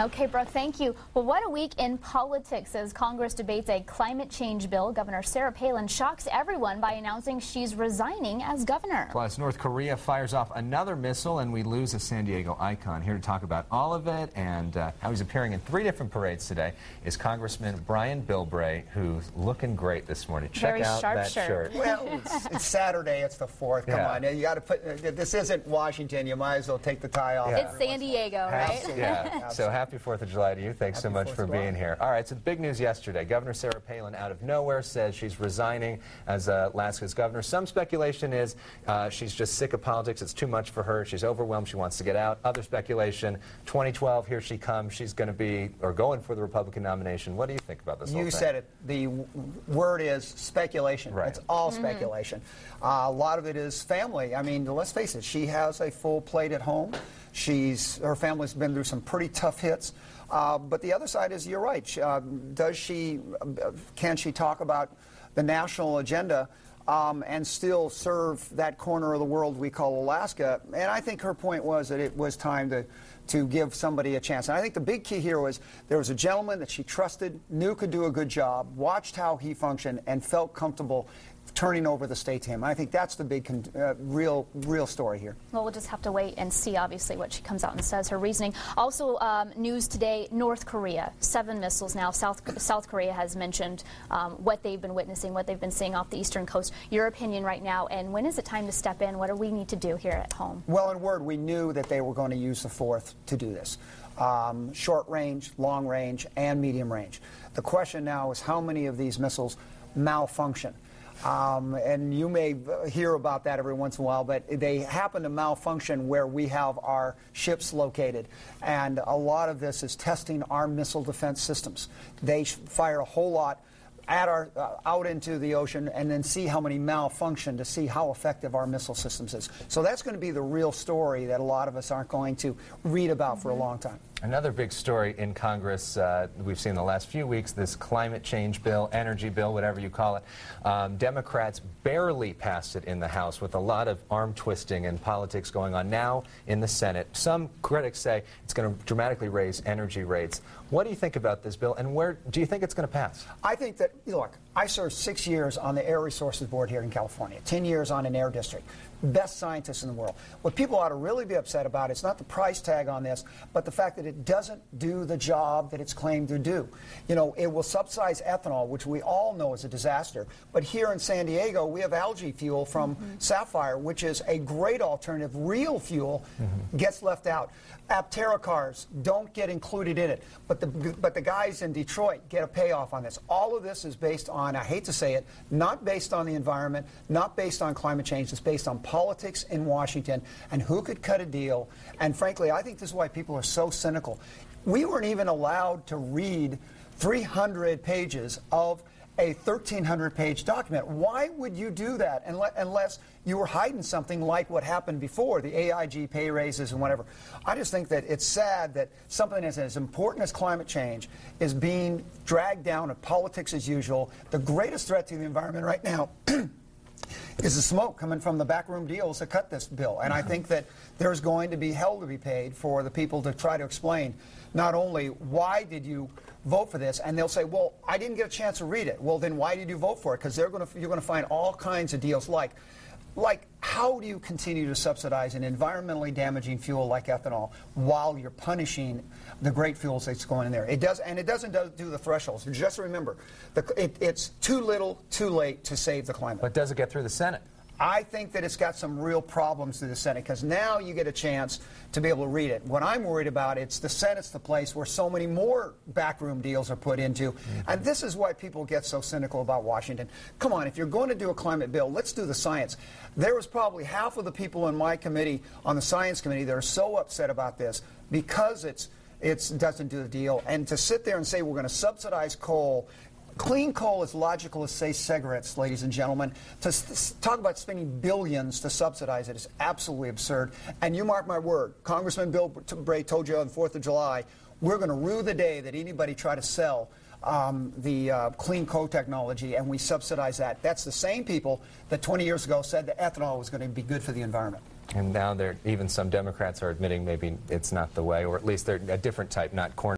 Okay, Brooke, thank you. Well, what a week in politics as Congress debates a climate change bill. Governor Sarah Palin shocks everyone by announcing she's resigning as governor. Plus, North Korea fires off another missile and we lose a San Diego icon. Here to talk about all of it and how he's appearing in 3 different parades today is Congressman Brian Bilbray, who's looking great this morning. Check out that shirt. Well, it's Saturday. It's the 4th. Come on. You got to put. This isn't Washington. You might as well take the tie off. It's San Diego, right? Yeah. So happy 4th of July to you. Thanks so much for being here. All right, so the big news yesterday. Governor Sarah Palin out of nowhere says she's resigning as Alaska's governor. Some speculation is she's just sick of politics. It's too much for her. She's overwhelmed. She wants to get out. Other speculation, 2012, here she comes. She's going to be, or going for the Republican nomination. What do you think about this whole thing? You said it. The word is speculation. Right. It's all speculation. A lot of it is family. I mean, let's face it. She has a full plate at home. Her family's been through some pretty tough hits. But the other side is, you're right. Can she talk about the national agenda and still serve that corner of the world we call Alaska? And I think her point was that it was time to give somebody a chance. And I think the big key here was there was a gentleman that she trusted, knew could do a good job, watched how he functioned, and felt comfortable turning over the state to him. I think that's the big, real story here. Well, we'll just have to wait and see, obviously, what she comes out and says, her reasoning. Also, news today, North Korea, 7 missiles now. South Korea has mentioned what they've been witnessing, what they've been seeing off the eastern coast. Your opinion right now, and when is it time to step in? What do we need to do here at home? Well, in word, we knew that they were going to use the 4th to do this. Short range, long range, and medium range. The question now is how many of these missiles malfunction. And you may hear about that every once in a while, but they happen to malfunction where we have our ships located. And a lot of this is testing our missile defense systems. They fire a whole lot at out into the ocean and then see how many malfunction to see how effective our missile systems is. So that's going to be the real story that a lot of us aren't going to read about for a long time. Another big story in Congress we've seen the last few weeks, this climate change bill, energy bill, whatever you call it. Democrats barely passed it in the House with a lot of arm twisting and politics going on now in the Senate. Some critics say it's going to dramatically raise energy rates. What do you think about this bill, and where do you think it's going to pass? I think that, look, I served 6 years on the Air Resources Board here in California, 10 years on an air district. Best scientists in the world. What people ought to really be upset about is not the price tag on this, but the fact that it doesn't do the job that it's claimed to do. You know, it will subsidize ethanol, which we all know is a disaster. But here in San Diego, we have algae fuel from Sapphire, which is a great alternative. Real fuel gets left out. Aptera cars don't get included in it. But the guys in Detroit get a payoff on this. All of this is based on, I hate to say it, not based on the environment, not based on climate change. It's based on politics in Washington and who could cut a deal. And frankly, I think this is why people are so cynical. We weren't even allowed to read 300 pages of a 1,300-page document. Why would you do that unless you were hiding something like what happened before, the AIG pay raises and whatever? I just think that it's sad that something as important as climate change is being dragged down to politics as usual. The greatest threat to the environment right now is the smoke coming from the backroom deals that cut this bill. And I think that there's going to be hell to be paid for the people to try to explain not only why did you vote for this, and they'll say, well, I didn't get a chance to read it. Well, then why did you vote for it? Because you're going to find all kinds of deals like how do you continue to subsidize an environmentally damaging fuel like ethanol while you're punishing the great fuels that's going in there? It doesn't do the thresholds. Just remember, it's too little, too late to save the climate. But does it get through the Senate? I think that it's got some real problems to the Senate because now you get a chance to be able to read it. What I'm worried about, it's the Senate's the place where so many more backroom deals are put into. And this is why people get so cynical about Washington. Come on, if you're going to do a climate bill, let's do the science. There was probably half of the people in my committee, on the Science Committee, that are so upset about this because it doesn't do the deal. And to sit there and say we're going to subsidize coal. Clean coal is logical as, say, cigarettes, ladies and gentlemen. To talk about spending billions to subsidize it is absolutely absurd. And you mark my word, Congressman Bilbray told you on the 4th of July, we're going to rue the day that anybody try to sell the clean coal technology and we subsidize that. That's the same people that 20 years ago said that ethanol was going to be good for the environment. And now even some Democrats are admitting maybe it's not the way, or at least they're a different type, not corn.